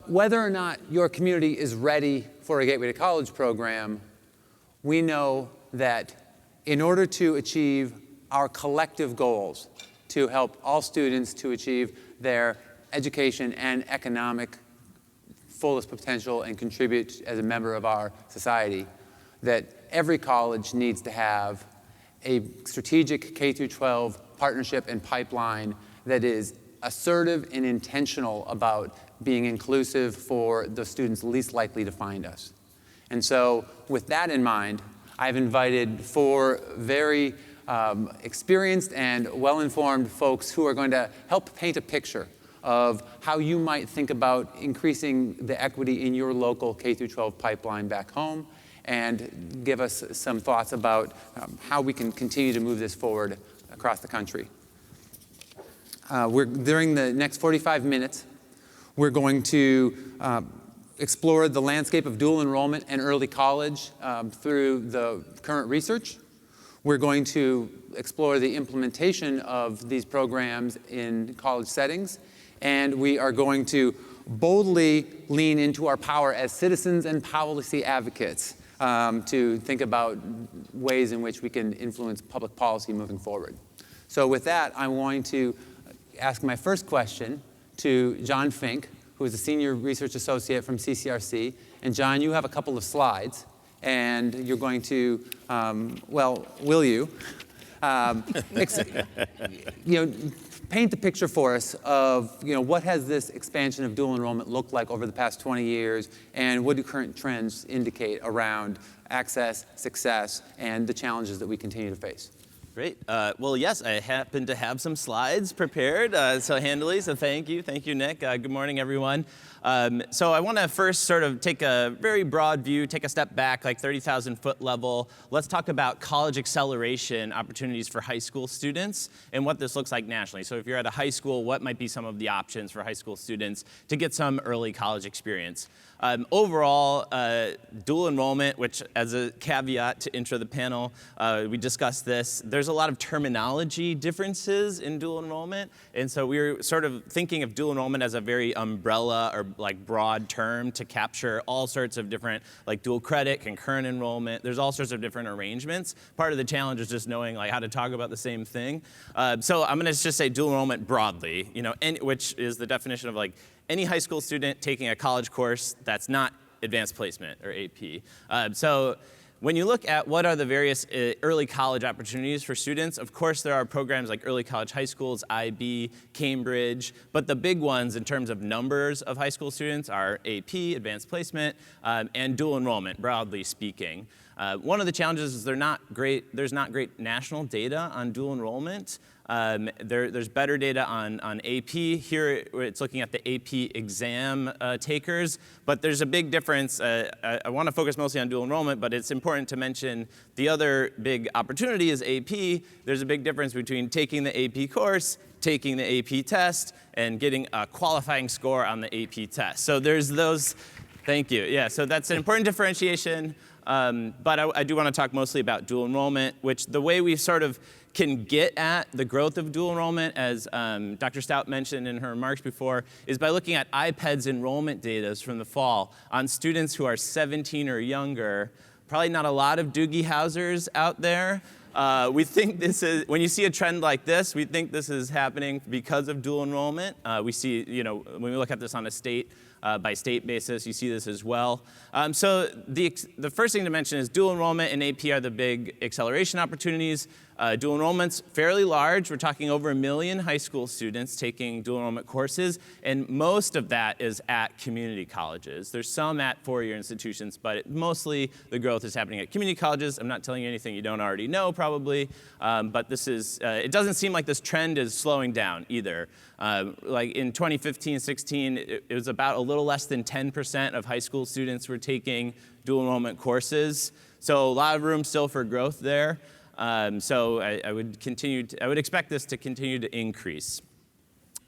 Whether or not your community is ready for a Gateway to College program, we know that in order to achieve our collective goals, to help all students to achieve their education and economic fullest potential and contribute as a member of our society, that every college needs to have a strategic K-12 partnership and pipeline that is assertive and intentional about being inclusive for the students least likely to find us. And so with that in mind, I've invited four very experienced and well-informed folks who are going to help paint a picture of how you might think about increasing the equity in your local K-12 pipeline back home, and give us some thoughts about how we can continue to move this forward across the country. During the next 45 minutes, we're going to explore the landscape of dual enrollment and early college through the current research. We're going to explore the implementation of these programs in college settings, and we are going to boldly lean into our power as citizens and policy advocates to think about ways in which we can influence public policy moving forward. So with that, I'm going to ask my first question to John Fink, who is a senior research associate from CCRC. And John, you have a couple of slides, and you're going to, well, will you? Paint the picture for us of what has this expansion of dual enrollment looked like over the past 20 years, and what do current trends indicate around access, success, and the challenges that we continue to face? Great. Well, yes, I happen to have some slides prepared so handily, so thank you. Thank you, Nick. Good morning, everyone. So I want to first sort of take a very broad view, take a step back, like 30,000-foot level. Let's talk about college acceleration opportunities for high school students and what this looks like nationally. So if you're at a high school, what might be some of the options for high school students to get some early college experience? Overall, dual enrollment, which as a caveat to intro the panel, we discussed this. There's a lot of terminology differences in dual enrollment. And so we're sort of thinking of dual enrollment as a very umbrella or like broad term to capture all sorts of different, like dual credit, concurrent enrollment. There's all sorts of different arrangements. Part of the challenge is just knowing like how to talk about the same thing. So I'm going to just say dual enrollment broadly, which is the definition of like any high school student taking a college course that's not advanced placement or AP. So when you look at what are the various early college opportunities for students, of course there are programs like early college high schools, IB, Cambridge, but the big ones in terms of numbers of high school students are AP, advanced placement, and dual enrollment, broadly speaking. One of the challenges is there's not great national data on dual enrollment. There's better data on AP. Here it's looking at the AP exam takers, but there's a big difference. I want to focus mostly on dual enrollment, but it's important to mention the other big opportunity is AP. There's a big difference between taking the AP course, taking the AP test, and getting a qualifying score on the AP test. So there's those, thank you. Yeah, so that's an important differentiation. But I do want to talk mostly about dual enrollment, which the way we sort of can get at the growth of dual enrollment, as Dr. Stout mentioned in her remarks before, is by looking at IPED's enrollment data from the fall on students who are 17 or younger. Probably not a lot of Doogie Housers out there. We think this is, when you see a trend like this, we think this is happening because of dual enrollment. We see, when we look at this on a state by state basis, you see this as well. So the first thing to mention is dual enrollment and AP are the big acceleration opportunities. Dual enrollment's fairly large. We're talking over 1 million high school students taking dual enrollment courses, and most of that is at community colleges. There's some at four-year institutions, but mostly the growth is happening at community colleges. I'm not telling you anything you don't already know, probably, but this is, it doesn't seem like this trend is slowing down either. Like in 2015-16, it was about a little less than 10% of high school students were taking dual enrollment courses. So a lot of room still for growth there. So I would expect this to continue to increase.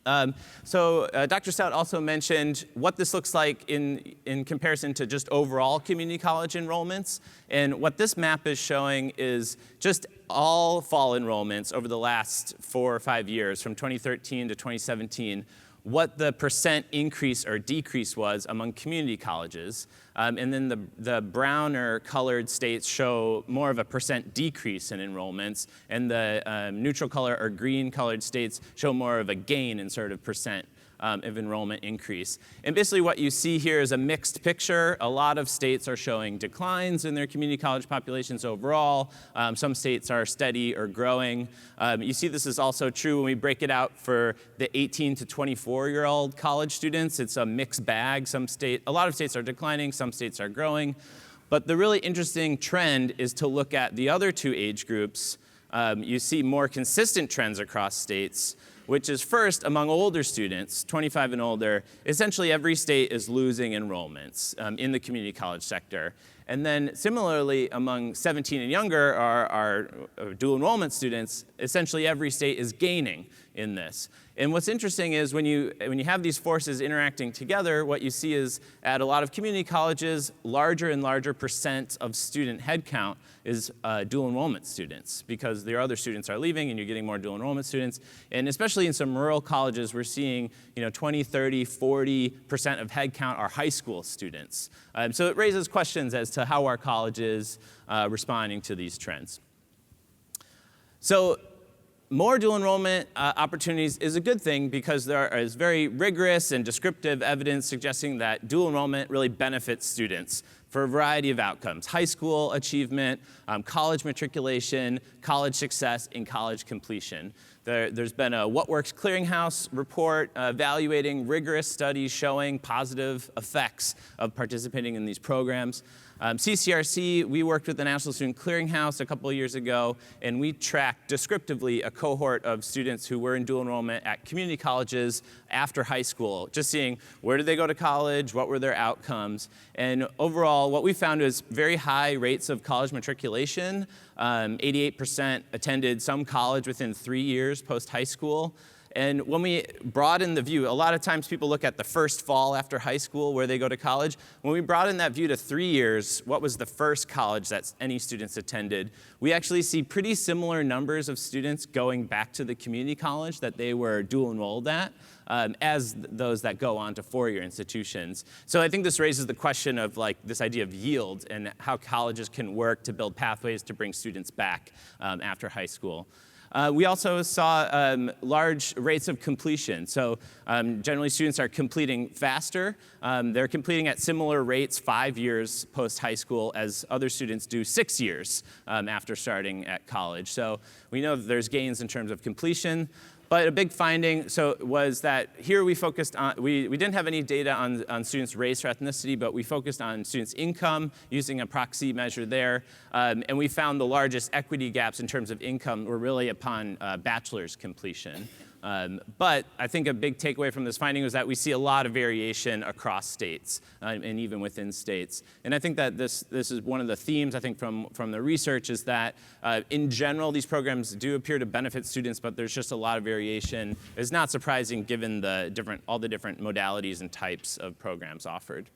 Dr. Stout also mentioned what this looks like in comparison to just overall community college enrollments. And what this map is showing is just all fall enrollments over the last 4 or 5 years, from 2013 to 2017. what the percent increase or decrease was among community colleges. And then the brown or colored states show more of a percent decrease in enrollments, and the neutral color or green colored states show more of a gain in sort of percent of enrollment increase. And basically what you see here is a mixed picture. A lot of states are showing declines in their community college populations overall. Some states are steady or growing. You see this is also true when we break it out for the 18 to 24-year-old college students. It's a mixed bag. A lot of states are declining, some states are growing. But the really interesting trend is to look at the other two age groups. You see more consistent trends across states, which is first among older students, 25 and older. Essentially every state is losing enrollments in the community college sector. And then similarly among 17 and younger, our dual enrollment students, essentially every state is gaining in this. And what's interesting is when you have these forces interacting together, what you see is at a lot of community colleges, larger and larger percent of student headcount is dual enrollment students, because their other students are leaving and you're getting more dual enrollment students. And especially in some rural colleges, we're seeing 20, 30, 40% of headcount are high school students. So it raises questions as to how our college is responding to these trends. So more dual enrollment opportunities is a good thing, because there is very rigorous and descriptive evidence suggesting that dual enrollment really benefits students for a variety of outcomes: high school achievement, college matriculation, college success, and college completion. There's been a What Works Clearinghouse report evaluating rigorous studies showing positive effects of participating in these programs. CCRC, we worked with the National Student Clearinghouse a couple of years ago, and we tracked descriptively a cohort of students who were in dual enrollment at community colleges after high school, just seeing where did they go to college, what were their outcomes. And overall, what we found was very high rates of college matriculation. 88% attended some college within 3 years post-high school. And when we broaden the view, a lot of times people look at the first fall after high school where they go to college. When we broaden that view to 3 years, what was the first college that any students attended, we actually see pretty similar numbers of students going back to the community college that they were dual enrolled at as those that go on to four-year institutions. So I think this raises the question of this idea of yield and how colleges can work to build pathways to bring students back after high school. We also saw large rates of completion. So generally students are completing faster. They're completing at similar rates 5 years post-high school as other students do 6 years after starting at college. So we know that there's gains in terms of completion. But a big finding was that here we focused on, we didn't have any data on students' race or ethnicity, but we focused on students' income using a proxy measure there. And we found the largest equity gaps in terms of income were really upon bachelor's completion. But I think a big takeaway from this finding was that we see a lot of variation across states and even within states. And I think that this is one of the themes, I think, from the research is that in general, these programs do appear to benefit students, but there's just a lot of variation. It's not surprising given all the different modalities and types of programs offered.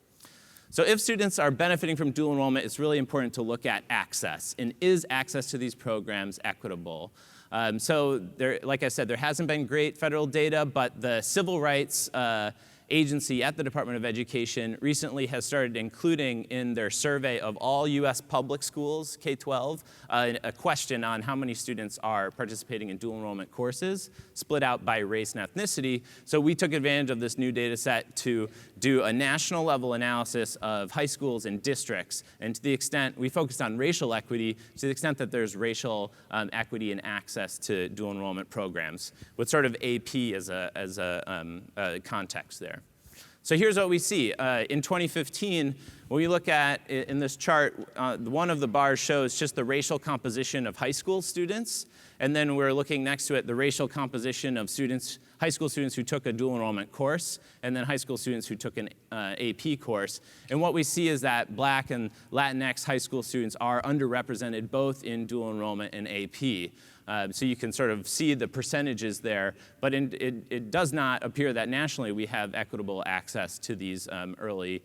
So if students are benefiting from dual enrollment, it's really important to look at access. And is access to these programs equitable? So like I said, there hasn't been great federal data, but the Civil Rights Agency at the Department of Education recently has started including in their survey of all U.S. public schools, K-12, a question on how many students are participating in dual enrollment courses, split out by race and ethnicity. So we took advantage of this new data set to do a national level analysis of high schools and districts. And to the extent, we focused on racial equity, to the extent that there's racial equity and access to dual enrollment programs, with sort of AP as a context there. So here's what we see. In 2015, when we look at, in this chart, one of the bars shows just the racial composition of high school students. And then we're looking next to it, the racial composition of students, high school students who took a dual enrollment course, and then high school students who took an AP course. And what we see is that Black and Latinx high school students are underrepresented both in dual enrollment and AP. So you can sort of see the percentages there, but it does not appear that nationally we have equitable access to these early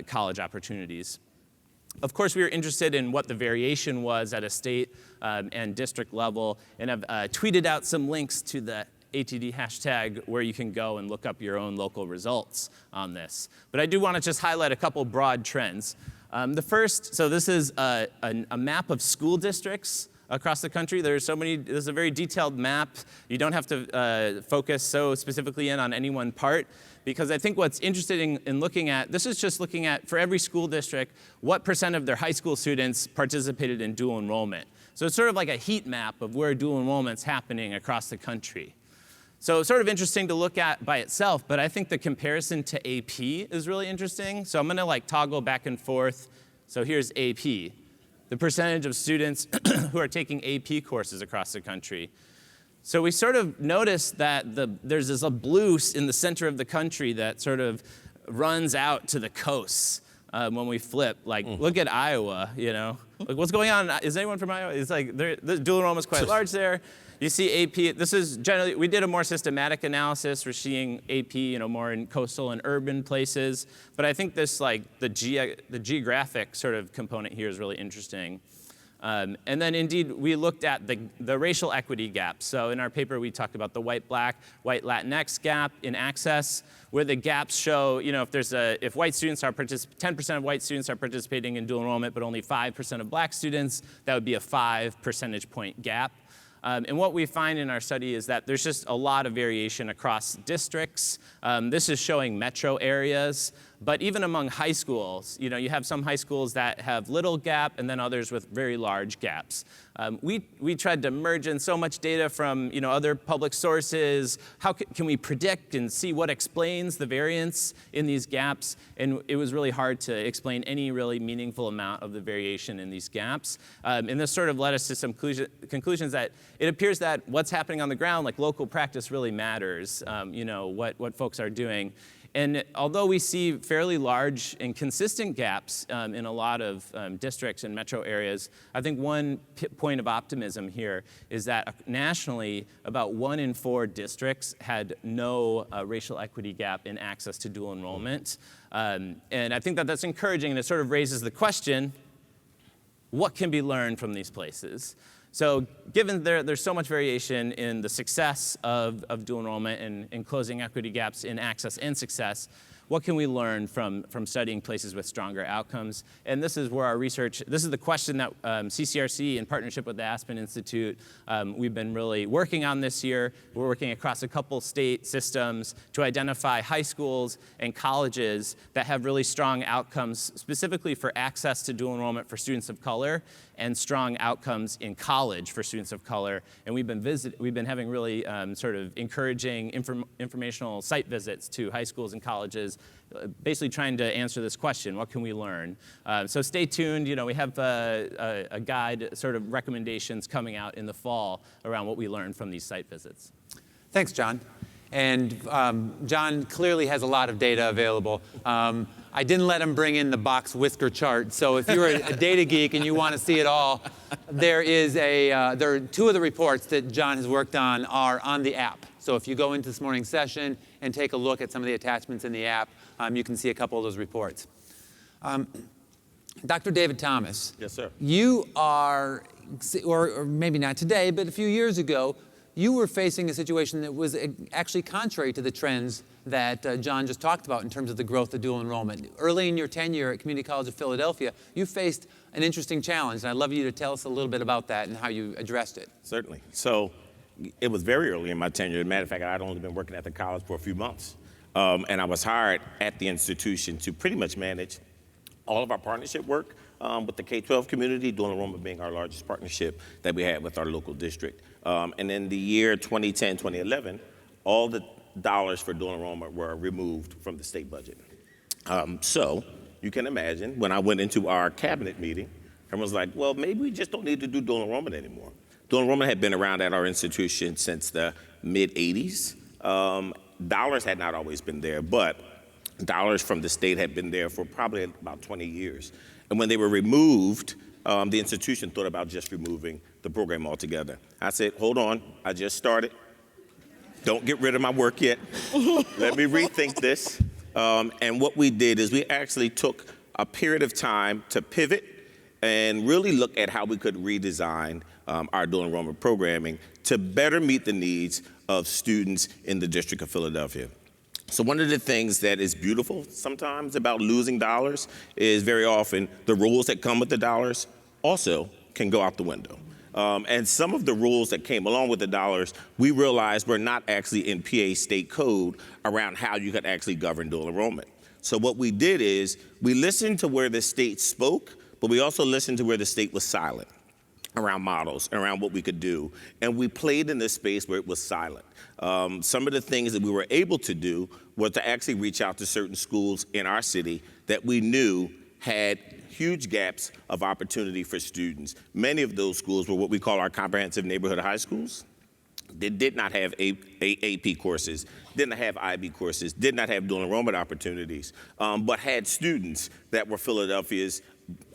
college opportunities. Of course, we were interested in what the variation was at a state and district level, and I've tweeted out some links to the ATD hashtag where you can go and look up your own local results on this. But I do want to just highlight a couple broad trends. The first, so this is a map of school districts across the country. There's so many, this is a very detailed map. You don't have to focus so specifically in on any one part, because I think what's interesting in looking at, this is just looking at, for every school district, what % of their high school students participated in dual enrollment. So it's sort of like a heat map of where dual enrollment's happening across the country. So it's sort of interesting to look at by itself, but I think the comparison to AP is really interesting. So I'm gonna toggle back and forth. So here's AP, the percentage of students who are taking AP courses across the country. So we sort of noticed that there's this blue in the center of the country that sort of runs out to the coasts when we flip. Look at Iowa, you know? What's going on? Is anyone from Iowa? It's the dual enrollment's quite large there. You see AP, this is generally, we did a more systematic analysis. We're seeing AP, more in coastal and urban places. But I think this, the geographic sort of component here is really interesting. And then indeed, we looked at the racial equity gap. So in our paper, we talked about the white-black, white-Latinx gap in access, where the gaps show, if white students are 10% of white students are participating in dual enrollment, but only 5% of black students, that would be a 5 percentage point gap. And what we find in our study is that there's just a lot of variation across districts. This is showing metro areas, but even among high schools, you have some high schools that have little gap and then others with very large gaps. We tried to merge in so much data from other public sources. How can we predict and see what explains the variance in these gaps? And it was really hard to explain any really meaningful amount of the variation in these gaps. And this sort of led us to some conclusions that it appears that what's happening on the ground, local practice really matters, what folks are doing. And although we see fairly large and consistent gaps in a lot of districts and metro areas, I think one point of optimism here is that nationally, about 1 in 4 districts had no racial equity gap in access to dual enrollment. And I think that that's encouraging, and it sort of raises the question, what can be learned from these places? So given there's so much variation in the success of dual enrollment and closing equity gaps in access and success, what can we learn from studying places with stronger outcomes? And this is where our research, this is the question that CCRC, in partnership with the Aspen Institute, we've been really working on this year. We're working across a couple state systems to identify high schools and colleges that have really strong outcomes, specifically for access to dual enrollment for students of color, and strong outcomes in college for students of color. And we've been having really sort of encouraging informational site visits to high schools and colleges, basically trying to answer this question, what can we learn? So stay tuned, we have a guide, sort of recommendations coming out in the fall around what we learned from these site visits. Thanks, John. And John clearly has a lot of data available. I didn't let him bring in the box whisker chart, so if you're a data geek and you want to see it all, there are 2 of the reports that John has worked on are on the app. So if you go into this morning's session and take a look at some of the attachments in the app, you can see a couple of those reports. Dr. David Thomas. Yes, sir. You are, or maybe not today, but a few years ago, you were facing a situation that was actually contrary to the trends that John just talked about in terms of the growth of dual enrollment. Early in your tenure at Community College of Philadelphia, you faced an interesting challenge, and I'd love you to tell us a little bit about that and how you addressed it. Certainly. So it was very early in my tenure. As a matter of fact, I'd only been working at the college for a few months. And I was hired at the institution to pretty much manage all of our partnership work with the K-12 community, dual enrollment being our largest partnership that we had with our local district. And in the year 2010, 2011, all the dollars for dual enrollment were removed from the state budget. So you can imagine when I went into our cabinet meeting, everyone was like, well, maybe we just don't need to do dual enrollment anymore. Dual enrollment had been around at our institution since the mid-'80s. Dollars had not always been there, but dollars from the state had been there for probably about 20 years. And when they were removed, the institution thought about just removing the program altogether. I said, hold on, I just started. Don't get rid of my work yet. Let me rethink this. And what we did is we actually took a period of time to pivot and really look at how we could redesign our dual enrollment programming to better meet the needs of students in the District of Philadelphia. So one of the things that is beautiful sometimes about losing dollars is very often the rules that come with the dollars also can go out the window. And some of the rules that came along with the dollars, we realized were not actually in PA state code around how you could actually govern dual enrollment. So what we did is we listened to where the state spoke, but we also listened to where the state was silent around models, around what we could do. And we played in this space where it was silent. Some of the things that we were able to do was to actually reach out to certain schools in our city that we knew had huge gaps of opportunity for students. Many of those schools were what we call our comprehensive neighborhood high schools. They did not have AP courses, did not have IB courses, did not have dual enrollment opportunities, but had students that were Philadelphia's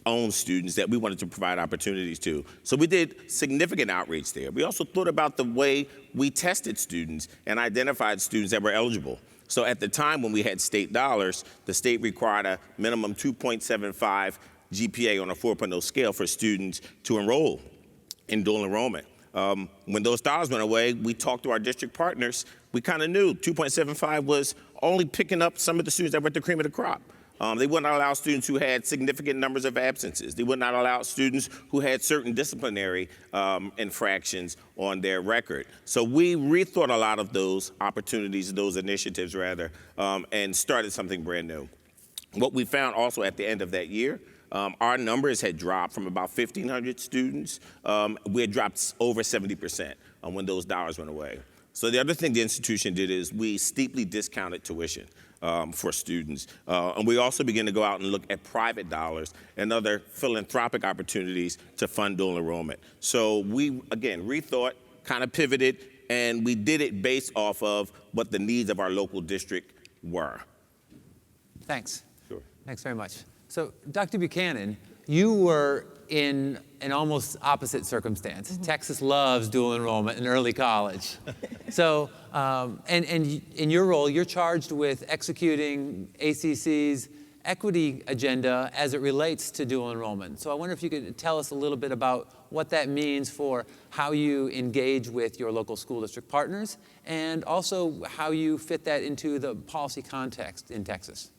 own students that we wanted to provide opportunities to. So we did significant outreach there. We also thought about the way we tested students and identified students that were eligible. So at the time when we had state dollars, the state required a minimum 2.75 GPA on a 4.0 scale for students to enroll in dual enrollment. When those dollars went away, we talked to our district partners. We kind of knew 2.75 was only picking up some of the students that were at the cream of the crop. They would not allow students who had significant numbers of absences. They would not allow students who had certain disciplinary infractions on their record. So we rethought a lot of those opportunities, those initiatives rather, and started something brand new. What we found also at the end of that year, our numbers had dropped from about 1,500 students. We had dropped over 70% when those dollars went away. So the other thing the institution did is we steeply discounted tuition for students. And we also began to go out and look at private dollars and other philanthropic opportunities to fund dual enrollment. So we, again, rethought, kind of pivoted, and we did it based off of what the needs of our local district were. Thanks. Sure. Thanks very much. So, Dr. Buchanan, you were in an almost opposite circumstance. Mm-hmm. Texas loves dual enrollment in early college. So, and in your role, you're charged with executing ACC's equity agenda as it relates to dual enrollment. So I wonder if you could tell us a little bit about what that means for how you engage with your local school district partners, and also how you fit that into the policy context in Texas.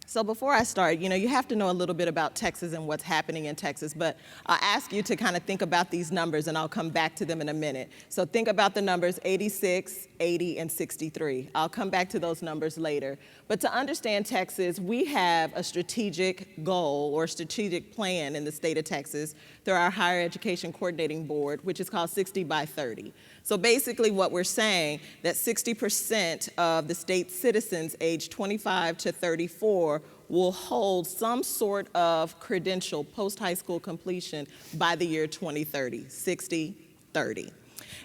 So before I start, you have to know a little bit about Texas and what's happening in Texas, but I'll ask you to kind of think about these numbers, and I'll come back to them in a minute. So think about the numbers 86, 80, and 63. I'll come back to those numbers later. But to understand Texas, we have a strategic goal or strategic plan in the state of Texas through our Higher Education Coordinating Board, which is called 60 by 30. So basically what we're saying, that 60% of the state's citizens aged 25 to 34 will hold some sort of credential post-high school completion by the year 2030, 60-30.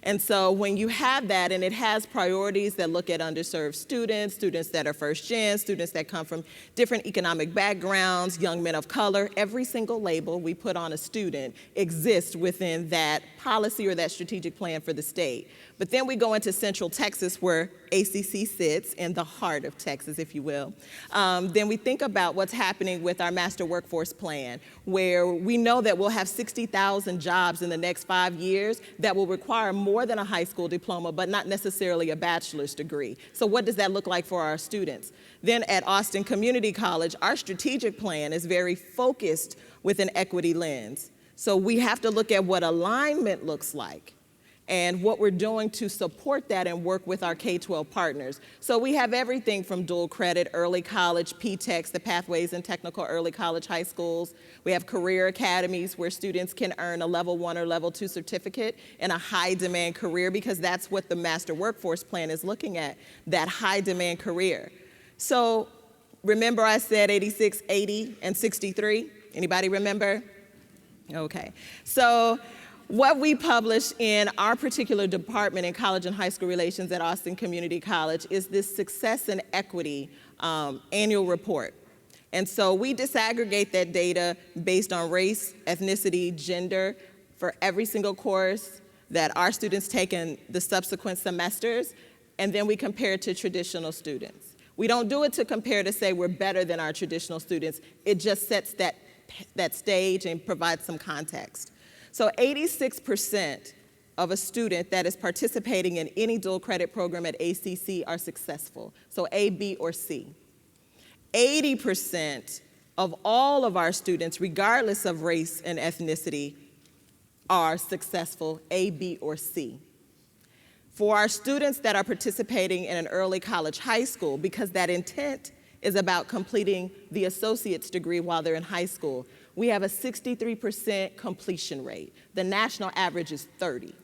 And so when you have that, and it has priorities that look at underserved students, students that are first gen, students that come from different economic backgrounds, young men of color, every single label we put on a student exists within that policy or that strategic plan for the state. But then we go into Central Texas, where ACC sits, in the heart of Texas, if you will. Then we think about what's happening with our master workforce plan, where we know that we'll have 60,000 jobs in the next 5 years that will require more than a high school diploma, but not necessarily a bachelor's degree. So what does that look like for our students? Then at Austin Community College, our strategic plan is very focused with an equity lens. So we have to look at what alignment looks like and what we're doing to support that and work with our K-12 partners. So we have everything from dual credit, early college, PTEX, the Pathways in Technical Early College High Schools. We have career academies where students can earn a level 1 or level 2 certificate in a high demand career, because that's what the Master Workforce Plan is looking at, that high demand career. So remember I said 86, 80, and 63? Anybody remember? Okay. So what we publish in our particular department in college and high school relations at Austin Community College is this Success and Equity annual report. And so we disaggregate that data based on race, ethnicity, gender for every single course that our students take in the subsequent semesters, and then we compare it to traditional students. We don't do it to compare to say we're better than our traditional students. It just sets that stage and provides some context. So 86% of a student that is participating in any dual credit program at ACC are successful. So A, B, or C. 80% of all of our students, regardless of race and ethnicity, are successful, A, B, or C. For our students that are participating in an early college high school, because that intent is about completing the associate's degree while they're in high school, we have a 63% completion rate. The national average is 30.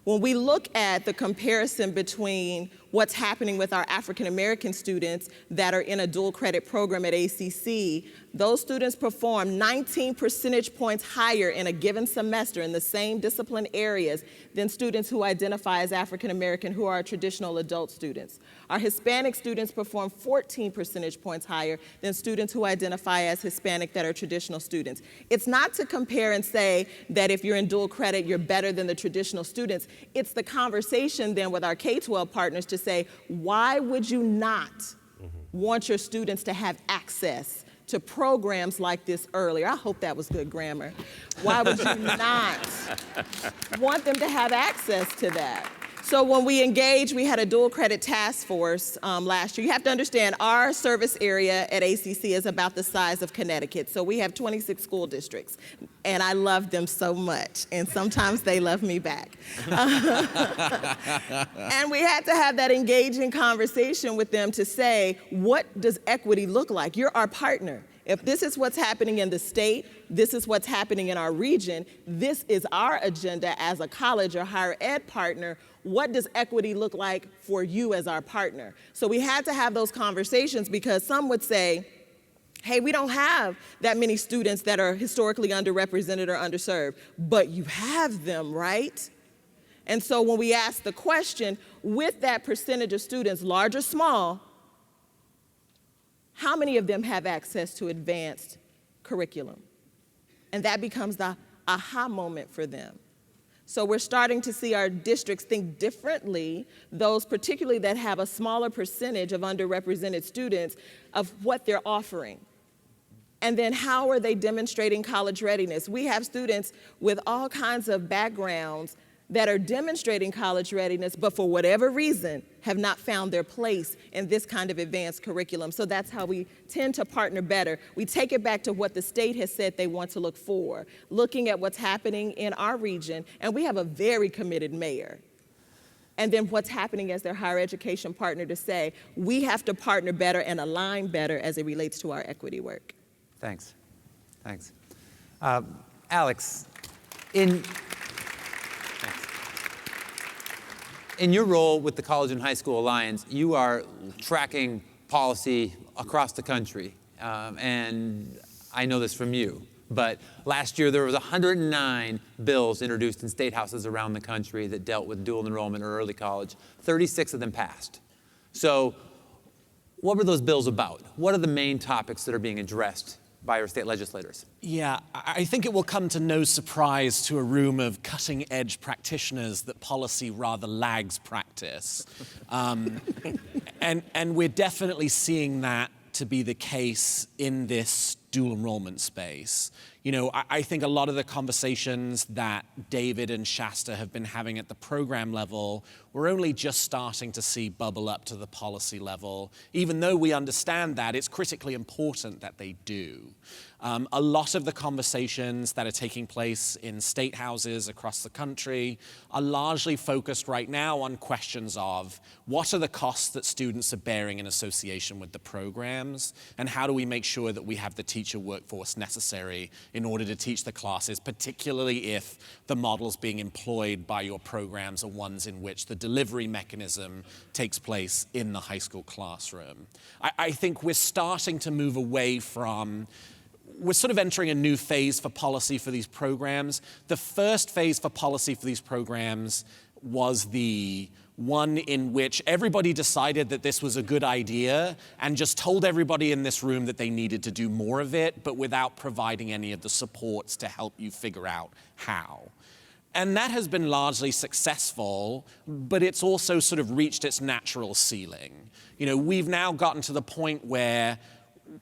When we look at the comparison between what's happening with our African American students that are in a dual credit program at ACC, those students perform 19 percentage points higher in a given semester in the same discipline areas than students who identify as African American who are traditional adult students. Our Hispanic students perform 14 percentage points higher than students who identify as Hispanic that are traditional students. It's not to compare and say that if you're in dual credit, you're better than the traditional students. It's the conversation then with our K-12 partners to say, why would you not want your students to have access to programs like this earlier? I hope that was good grammar. Why would you not want them to have access to that? So when we engaged, we had a dual credit task force last year. You have to understand, our service area at ACC is about the size of Connecticut. So we have 26 school districts, and I love them so much, and sometimes they love me back. And we had to have that engaging conversation with them to say, what does equity look like? You're our partner. If this is what's happening in the state, this is what's happening in our region, this is our agenda as a college or higher ed partner. What does equity look like for you as our partner? So we had to have those conversations because some would say, hey, we don't have that many students that are historically underrepresented or underserved, but you have them, right? And so when we ask the question, with that percentage of students, large or small, how many of them have access to advanced curriculum? And that becomes the aha moment for them. So we're starting to see our districts think differently, those particularly that have a smaller percentage of underrepresented students, of what they're offering. And then how are they demonstrating college readiness? We have students with all kinds of backgrounds that are demonstrating college readiness, but for whatever reason, have not found their place in this kind of advanced curriculum. So that's how we tend to partner better. We take it back to what the state has said they want to look for, looking at what's happening in our region, and we have a very committed mayor. And then what's happening as their higher education partner to say, we have to partner better and align better as it relates to our equity work. Thanks. Thanks. Alex, in your role with the College and High School Alliance, you are tracking policy across the country, and I know this from you. But last year there was 109 bills introduced in state houses around the country that dealt with dual enrollment or early college. 36 of them passed. So what were those bills about? What are the main topics that are being addressed by our state legislators? Yeah, I think it will come to no surprise to a room of cutting-edge practitioners that policy rather lags practice. And we're definitely seeing that to be the case in this dual enrollment space. You know, I think a lot of the conversations that David and Shasta have been having at the program level, we're only just starting to see bubble up to the policy level. Even though we understand that, it's critically important that they do. A lot of the conversations that are taking place in state houses across the country are largely focused right now on questions of what are the costs that students are bearing in association with the programs, and how do we make sure that we have the teacher workforce necessary in order to teach the classes, particularly if the models being employed by your programs are ones in which the delivery mechanism takes place in the high school classroom. I think we're starting to move away from we're sort of entering a new phase for policy for these programs. The first phase for policy for these programs was the one in which everybody decided that this was a good idea and just told everybody in this room that they needed to do more of it, but without providing any of the supports to help you figure out how. And that has been largely successful, but it's also sort of reached its natural ceiling. You know, we've now gotten to the point where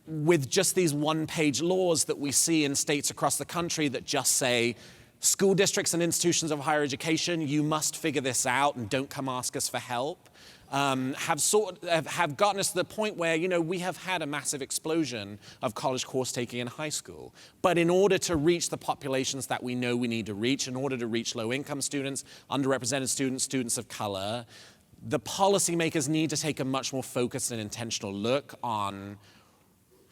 with just these one-page laws that we see in states across the country that just say, School districts and institutions of higher education, you must figure this out and don't come ask us for help. Have gotten us to the point where, we have had a massive explosion of college course taking in high school. But in order to reach the populations that we know we need to reach, in order to reach low-income students, underrepresented students, students of color, the policymakers need to take a much more focused and intentional look on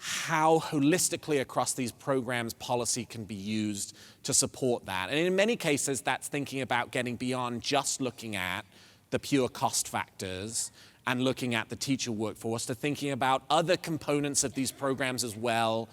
how holistically across these programs policy can be used to support that. And in many cases, that's thinking about getting beyond just looking at the pure cost factors and looking at the teacher workforce to thinking about other components of these programs as well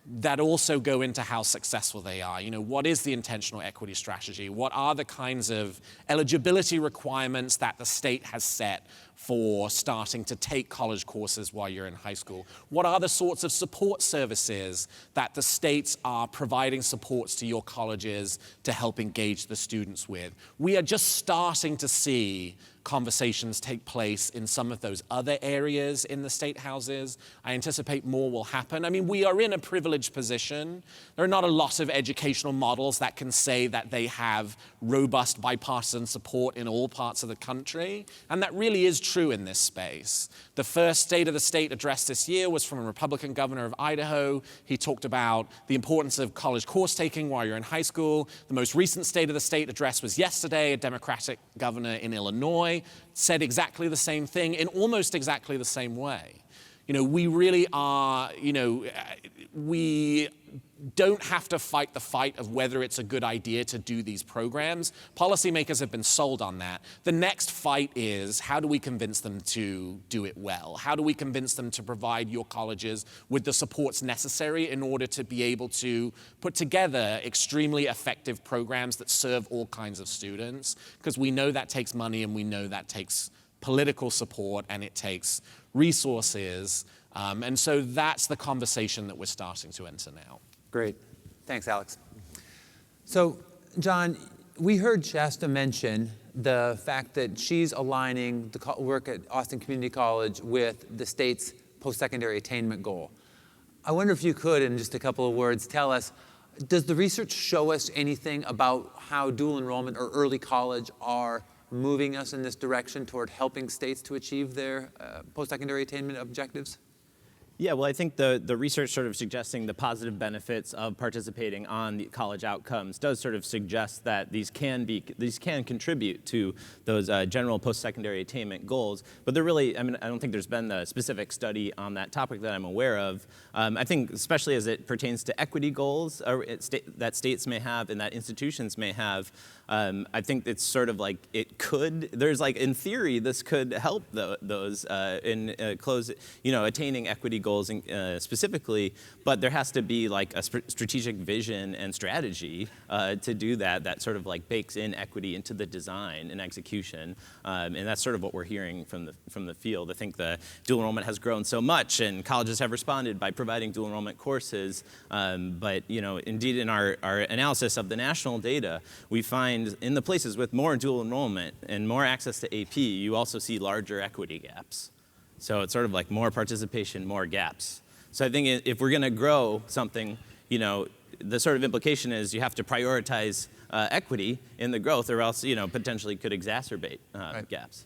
that also go into how successful they are. What is the intentional equity strategy? What are the kinds of eligibility requirements that the state has set for starting to take college courses while you're in high school? What are the sorts of support services that the states are providing supports to your colleges to help engage the students with? We are just starting to see conversations take place in some of those other areas in the state houses. I anticipate more will happen. I mean, we are in a privileged position. There are not a lot of educational models that can say that they have robust bipartisan support in all parts of the country, and that really is true in this space. The first State of the State address this year was from a Republican governor of Idaho. He talked about the importance of college course taking while you're in high school. The most recent State of the State address was yesterday. A Democratic governor in Illinois said exactly the same thing in almost exactly the same way. We really are, we don't have to fight the fight of whether it's a good idea to do these programs. Policymakers have been sold on that. The next fight is, how do we convince them to do it well? How do we convince them to provide your colleges with the supports necessary in order to be able to put together extremely effective programs that serve all kinds of students? Because we know that takes money, and we know that takes political support, and it takes resources. And so that's the conversation that we're starting to enter now. Great. Thanks, Alex. So, John, we heard Shasta mention the fact that she's aligning the work at Austin Community College with the state's post-secondary attainment goal. I wonder if you could, in just a couple of words, tell us, does the research show us anything about how dual enrollment or early college are moving us in this direction toward helping states to achieve their post-secondary attainment objectives? Yeah, well, I think the research sort of suggesting the positive benefits of participating on the college outcomes does sort of suggest that these can contribute to those general post-secondary attainment goals. But they're really, I don't think there's been a specific study on that topic that I'm aware of. I think especially as it pertains to equity goals that states may have and that institutions may have, I think it's sort of like in theory, this could help those in attaining equity goals specifically, but there has to be like a strategic vision and strategy to do that sort of like bakes in equity into the design and execution, and that's sort of what we're hearing from the field. I think the dual enrollment has grown so much, and colleges have responded by providing dual enrollment courses, but indeed in our analysis of the national data, we find in the places with more dual enrollment and more access to AP, you also see larger equity gaps. So it's sort of like more participation, more gaps. So I think if we're going to grow something, the sort of implication is you have to prioritize equity in the growth, or else potentially could exacerbate gaps.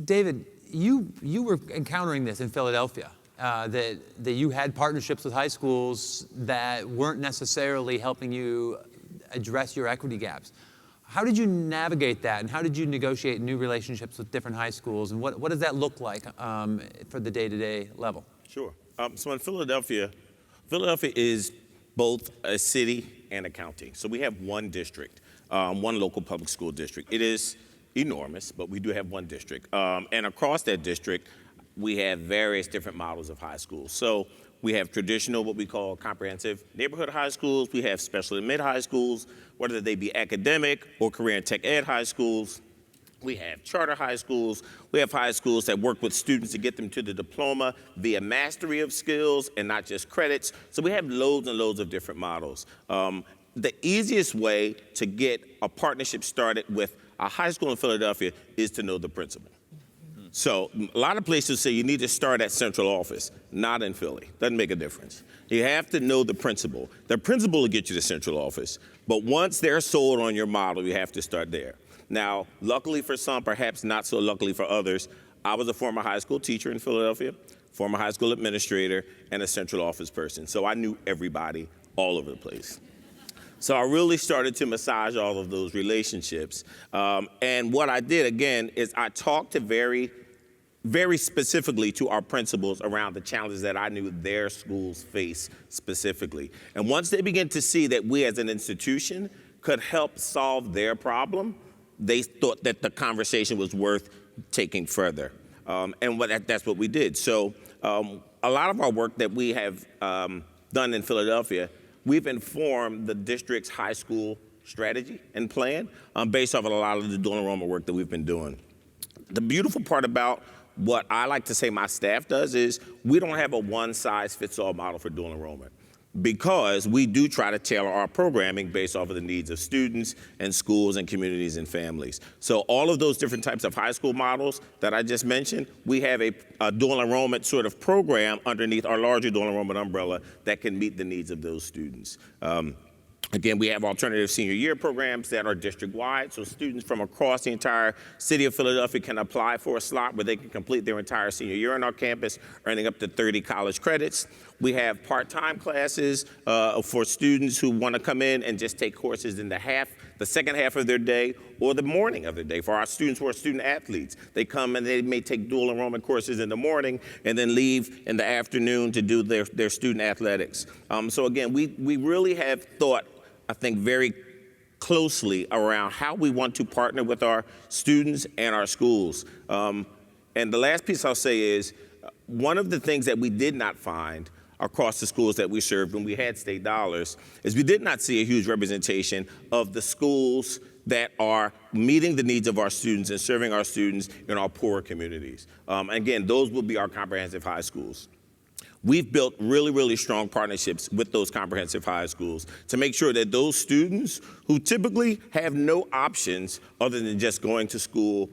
David, you were encountering this in Philadelphia, that you had partnerships with high schools that weren't necessarily helping you address your equity gaps. How did you navigate that, and how did you negotiate new relationships with different high schools, and what does that look like for the day-to-day level? Sure. So in Philadelphia is both a city and a county. So we have one district, one local public school district. It is enormous, but we do have one district. And across that district, we have various different models of high schools. So we have traditional, what we call comprehensive neighborhood high schools. We have special and mid high schools, whether they be academic or career and tech ed high schools. We have charter high schools. We have high schools that work with students to get them to the diploma via mastery of skills and not just credits. So we have loads and loads of different models. The easiest way to get a partnership started with a high school in Philadelphia is to know the principal. So a lot of places say you need to start at central office. Not in Philly. Doesn't make a difference. You have to know the principal. The principal will get you to central office, But once they're sold on your model, you have to start there. Now, luckily for some, perhaps not so luckily for others, I was a former high school teacher in Philadelphia, former high school administrator, and a central office person. So I knew everybody all over the place. So I really started to massage all of those relationships. And what I did, again, is I talked to very specifically to our principals around the challenges that I knew their schools face specifically. And once they began to see that we as an institution could help solve their problem, they thought that the conversation was worth taking further. And that's what we did. So a lot of our work that we have done in Philadelphia, we've informed the district's high school strategy and plan based off of a lot of the dual enrollment work that we've been doing. The beautiful part about what I like to say my staff does is we don't have a one-size-fits-all model for dual enrollment, because we do try to tailor our programming based off of the needs of students and schools and communities and families. So all of those different types of high school models that I just mentioned, we have a dual enrollment sort of program underneath our larger dual enrollment umbrella that can meet the needs of those students. Again, we have alternative senior year programs that are district-wide, so students from across the entire city of Philadelphia can apply for a slot where they can complete their entire senior year on our campus, earning up to 30 college credits. We have part-time classes for students who want to come in and just take courses in the second half of their day or the morning of the day. For our students who are student athletes, they come and they may take dual enrollment courses in the morning and then leave in the afternoon to do their student athletics. So again, we really have thought, I think, very closely around how we want to partner with our students and our schools. And the last piece I'll say is, one of the things that we did not find across the schools that we served when we had state dollars is we did not see a huge representation of the schools that are meeting the needs of our students and serving our students in our poorer communities. Again, those will be our comprehensive high schools. We've built really, really strong partnerships with those comprehensive high schools to make sure that those students who typically have no options other than just going to school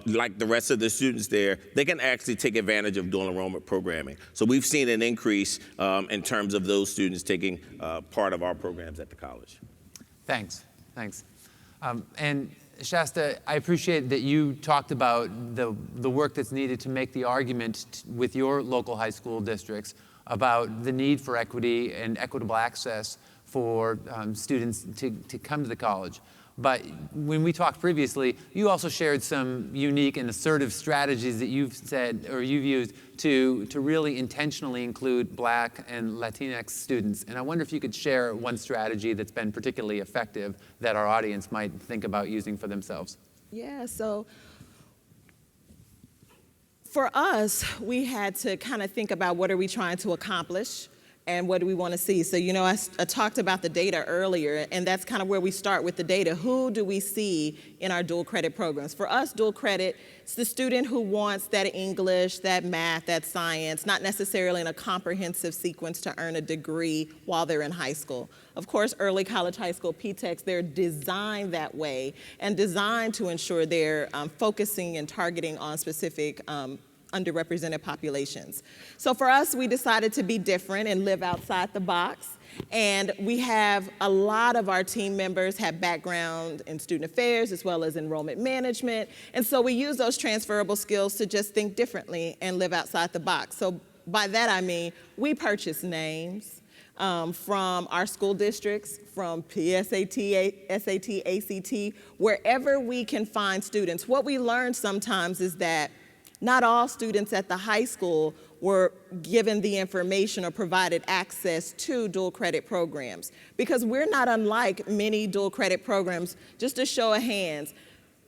like the rest of the students there, they can actually take advantage of dual enrollment programming. So we've seen an increase in terms of those students taking part of our programs at the college. Thanks. And Shasta, I appreciate that you talked about the work that's needed to make the argument with your local high school districts about the need for equity and equitable access for students to come to the college. But when we talked previously, you also shared some unique and assertive strategies that you've said or you've used to really intentionally include Black and Latinx students. And I wonder if you could share one strategy that's been particularly effective that our audience might think about using for themselves. Yeah, so for us, we had to kind of think about what are we trying to accomplish and what do we want to see. So, I talked about the data earlier, and that's kind of where we start with the data. Who do we see in our dual credit programs? For us, dual credit, it's the student who wants that English, that math, that science, not necessarily in a comprehensive sequence to earn a degree while they're in high school. Of course, early college, high school, PTEX, they're designed that way and designed to ensure they're focusing and targeting on specific underrepresented populations. So for us, we decided to be different and live outside the box. And we have a lot of our team members have background in student affairs as well as enrollment management. And so we use those transferable skills to just think differently and live outside the box. So by that I mean, we purchase names from our school districts, from PSAT, SAT, ACT, wherever we can find students. What we learned sometimes is that not all students at the high school were given the information or provided access to dual credit programs, because we're not unlike many dual credit programs. Just a show of hands,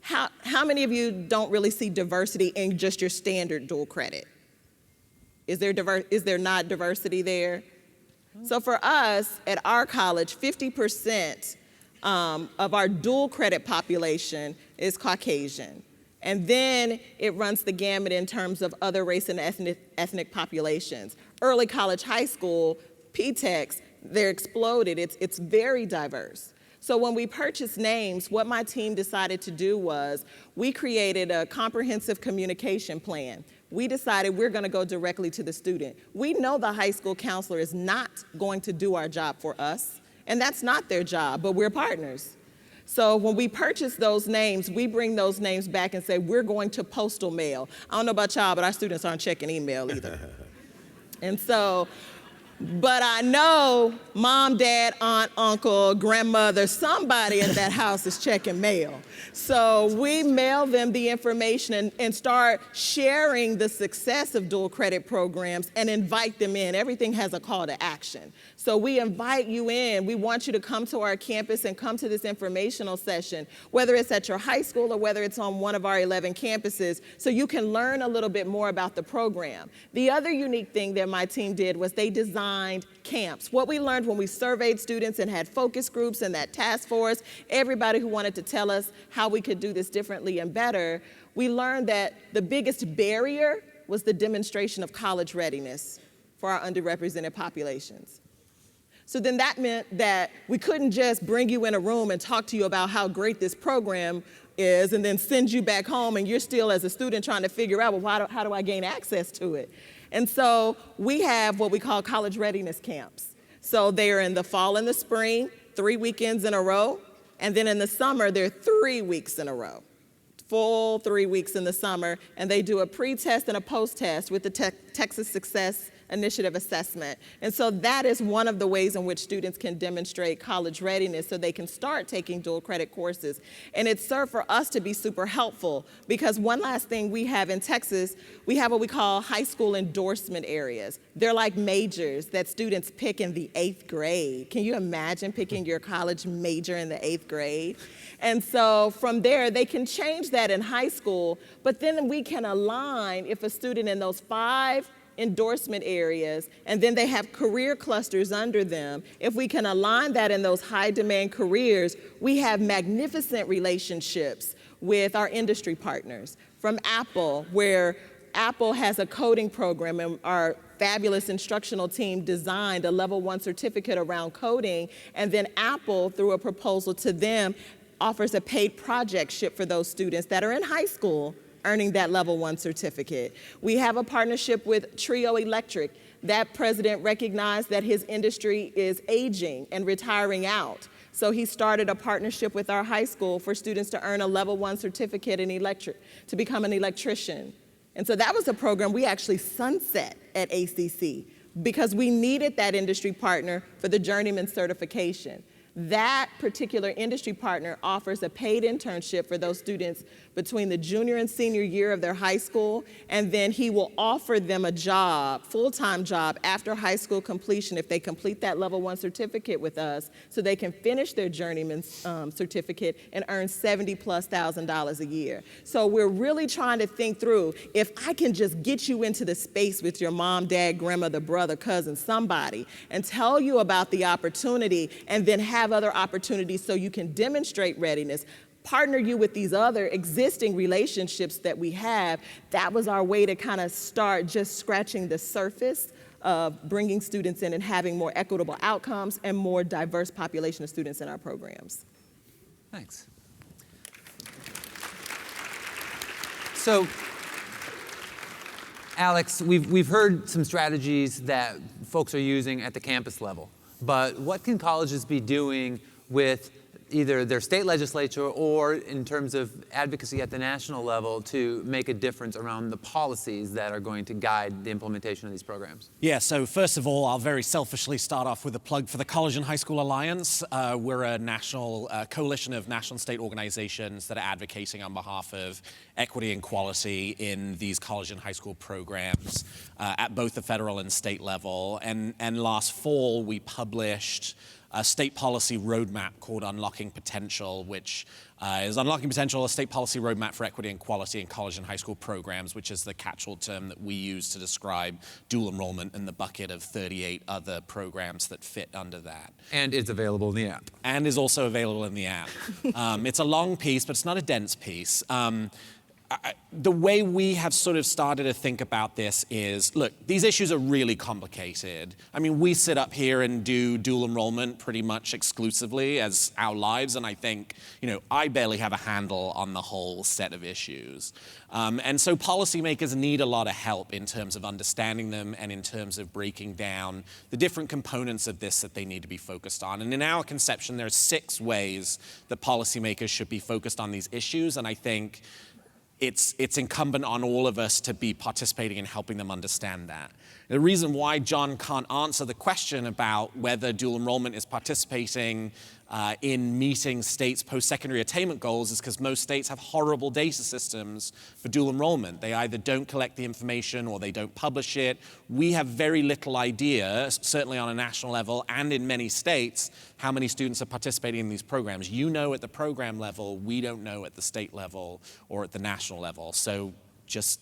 how many of you don't really see diversity in just your standard dual credit? Is there not diversity there? So for us at our college, 50% of our dual credit population is Caucasian. And then it runs the gamut in terms of other race and ethnic populations. Early college, high school, PTEX, they're exploded. It's very diverse. So when we purchased names, what my team decided to do was we created a comprehensive communication plan. We decided we're going to go directly to the student. We know the high school counselor is not going to do our job for us. And that's not their job, but we're partners. So when we purchase those names, we bring those names back and say, we're going to postal mail. I don't know about y'all, but our students aren't checking email either. And so, but I know mom, dad, aunt, uncle, grandmother, somebody at that house is checking mail. So we mail them the information and start sharing the success of dual credit programs and invite them in. Everything has a call to action. So we invite you in. We want you to come to our campus and come to this informational session, whether it's at your high school or whether it's on one of our 11 campuses, so you can learn a little bit more about the program. The other unique thing that my team did was they designed camps. What we learned when we surveyed students and had focus groups and that task force, everybody who wanted to tell us how we could do this differently and better, we learned that the biggest barrier was the demonstration of college readiness for our underrepresented populations. So then that meant that we couldn't just bring you in a room and talk to you about how great this program is and then send you back home and you're still as a student trying to figure out, well, how do I gain access to it? And so we have what we call college readiness camps. So they're in the fall and the spring, 3 weekends in a row, and then in the summer, they're 3 weeks in a row. Full 3 weeks in the summer, and they do a pre-test and a post-test with the Texas Success Initiative assessment. And so that is one of the ways in which students can demonstrate college readiness so they can start taking dual credit courses. And it's served for us to be super helpful because one last thing we have in Texas, we have what we call high school endorsement areas. They're like majors that students pick in the 8th grade. Can you imagine picking your college major in the 8th grade? And so from there, they can change that in high school, but then we can align if a student in those 5 endorsement areas, and then they have career clusters under them. If we can align that in those high demand careers, we have magnificent relationships with our industry partners. From Apple, where Apple has a coding program and our fabulous instructional team designed a level 1 certificate around coding, and then Apple, through a proposal to them, offers a paid projectship for those students that are in high school earning that level 1 certificate. We have a partnership with Trio Electric. That president recognized that his industry is aging and retiring out. So he started a partnership with our high school for students to earn a level 1 certificate in to become an electrician. And so that was a program we actually sunset at ACC because we needed that industry partner for the journeyman certification. That particular industry partner offers a paid internship for those students between the junior and senior year of their high school, and then he will offer them a job, full-time job, after high school completion if they complete that level 1 certificate with us, so they can finish their journeyman certificate and earn $70,000+ a year. So we're really trying to think through, if I can just get you into the space with your mom, dad, grandmother, brother, cousin, somebody, and tell you about the opportunity, and then have other opportunities so you can demonstrate readiness, partner you with these other existing relationships that we have. That was our way to kind of start just scratching the surface of bringing students in and having more equitable outcomes and more diverse population of students in our programs. Thanks. So, Alex, we've heard some strategies that folks are using at the campus level, but what can colleges be doing with either their state legislature or in terms of advocacy at the national level to make a difference around the policies that are going to guide the implementation of these programs? Yeah, so first of all, I'll very selfishly start off with a plug for the College and High School Alliance. We're a national coalition of national and state organizations that are advocating on behalf of equity and quality in these college and high school programs at both the federal and state level. And last fall, we published a state policy roadmap called Unlocking Potential, which is Unlocking Potential, a state policy roadmap for equity and quality in college and high school programs, which is the catch-all term that we use to describe dual enrollment in the bucket of 38 other programs that fit under that. And it's available in the app. And is also available in the app. It's a long piece, but it's not a dense piece. the way we have sort of started to think about this is, look, these issues are really complicated. I mean, we sit up here and do dual enrollment pretty much exclusively as our lives, and I think, I barely have a handle on the whole set of issues. And so policymakers need a lot of help in terms of understanding them and in terms of breaking down the different components of this that they need to be focused on. And in our conception, there are 6 ways that policymakers should be focused on these issues, and I think it's incumbent on all of us to be participating in helping them understand that. The reason why John can't answer the question about whether dual enrollment is participating in meeting states' post-secondary attainment goals is because most states have horrible data systems for dual enrollment. They either don't collect the information or they don't publish it. We have very little idea, certainly on a national level and in many states, how many students are participating in these programs. You know at the program level, we don't know at the state level or at the national level. So just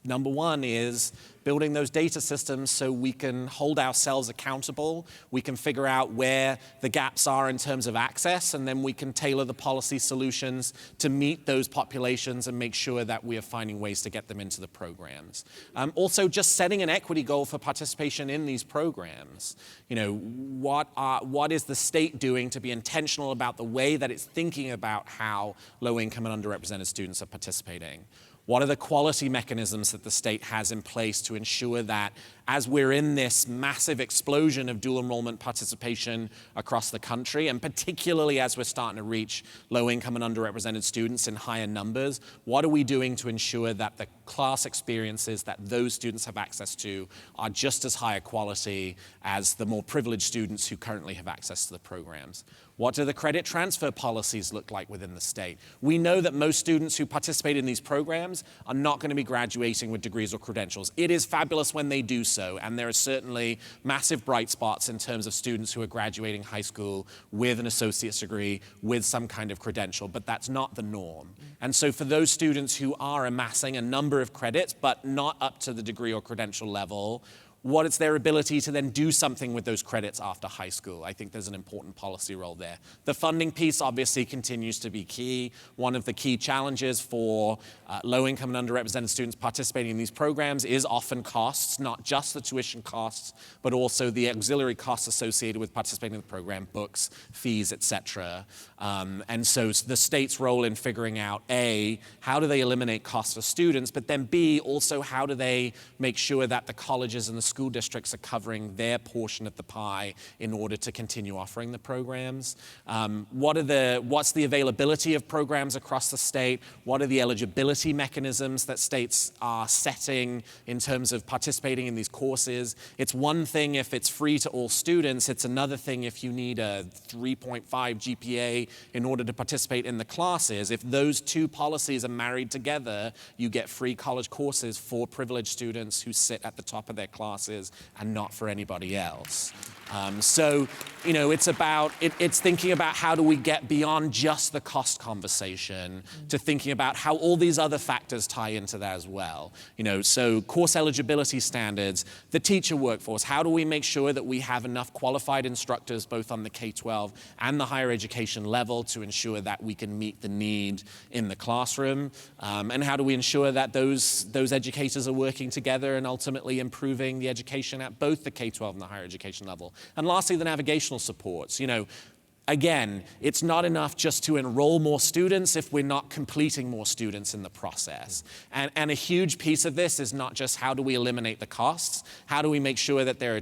number 1 is building those data systems so we can hold ourselves accountable, we can figure out where the gaps are in terms of access, and then we can tailor the policy solutions to meet those populations and make sure that we are finding ways to get them into the programs. Also, just setting an equity goal for participation in these programs. What is the state doing to be intentional about the way that it's thinking about how low-income and underrepresented students are participating? What are the quality mechanisms that the state has in place to ensure that as we're in this massive explosion of dual enrollment participation across the country, and particularly as we're starting to reach low-income and underrepresented students in higher numbers, what are we doing to ensure that the class experiences that those students have access to are just as high a quality as the more privileged students who currently have access to the programs? What do the credit transfer policies look like within the state? We know that most students who participate in these programs are not going to be graduating with degrees or credentials. It is fabulous when they do so, and there are certainly massive bright spots in terms of students who are graduating high school with an associate's degree, with some kind of credential, but that's not the norm. And so for those students who are amassing a number of credits, but not up to the degree or credential level, what is their ability to then do something with those credits after high school? I think there's an important policy role there. The funding piece obviously continues to be key. One of the key challenges for low-income and underrepresented students participating in these programs is often costs, not just the tuition costs, but also the auxiliary costs associated with participating in the program, books, fees, et cetera. And so the state's role in figuring out, A, how do they eliminate costs for students, but then B, also how do they make sure that the colleges and the school districts are covering their portion of the pie in order to continue offering the programs. What's the availability of programs across the state? What are the eligibility mechanisms that states are setting in terms of participating in these courses? It's one thing if it's free to all students. It's another thing if you need a 3.5 GPA in order to participate in the classes. If those two policies are married together, you get free college courses for privileged students who sit at the top of their classes and not for anybody else. So, it's thinking about how do we get beyond just the cost conversation to thinking about how all these other factors tie into that as well. So course eligibility standards, the teacher workforce, how do we make sure that we have enough qualified instructors both on the K-12 and the higher education level to ensure that we can meet the need in the classroom? And how do we ensure that those educators are working together and ultimately improving the education at both the K-12 and the higher education level? And lastly, the navigational supports. Again, it's not enough just to enroll more students if we're not completing more students in the process. And a huge piece of this is not just how do we eliminate the costs, how do we make sure that there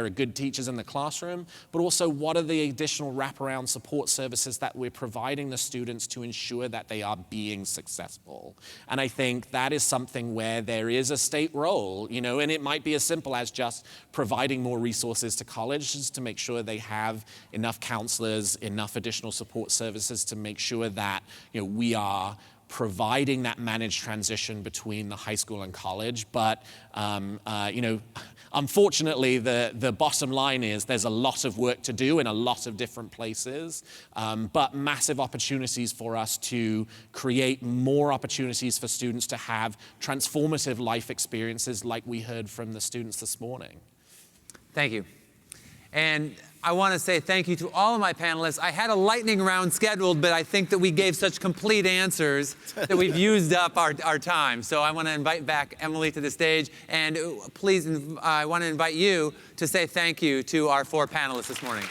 are good teachers in the classroom, but also what are the additional wraparound support services that we're providing the students to ensure that they are being successful. And I think that is something where there is a state role, and it might be as simple as just providing more resources to colleges to make sure they have enough counselors, enough additional support services to make sure that we are providing that managed transition between the high school and college. But unfortunately, the bottom line is there's a lot of work to do in a lot of different places, but massive opportunities for us to create more opportunities for students to have transformative life experiences like we heard from the students this morning. Thank you. And I want to say thank you to all of my panelists. I had a lightning round scheduled, but I think that we gave such complete answers that we've used up our time. So I want to invite back Emily to the stage. And please, I want to invite you to say thank you to our 4 panelists this morning.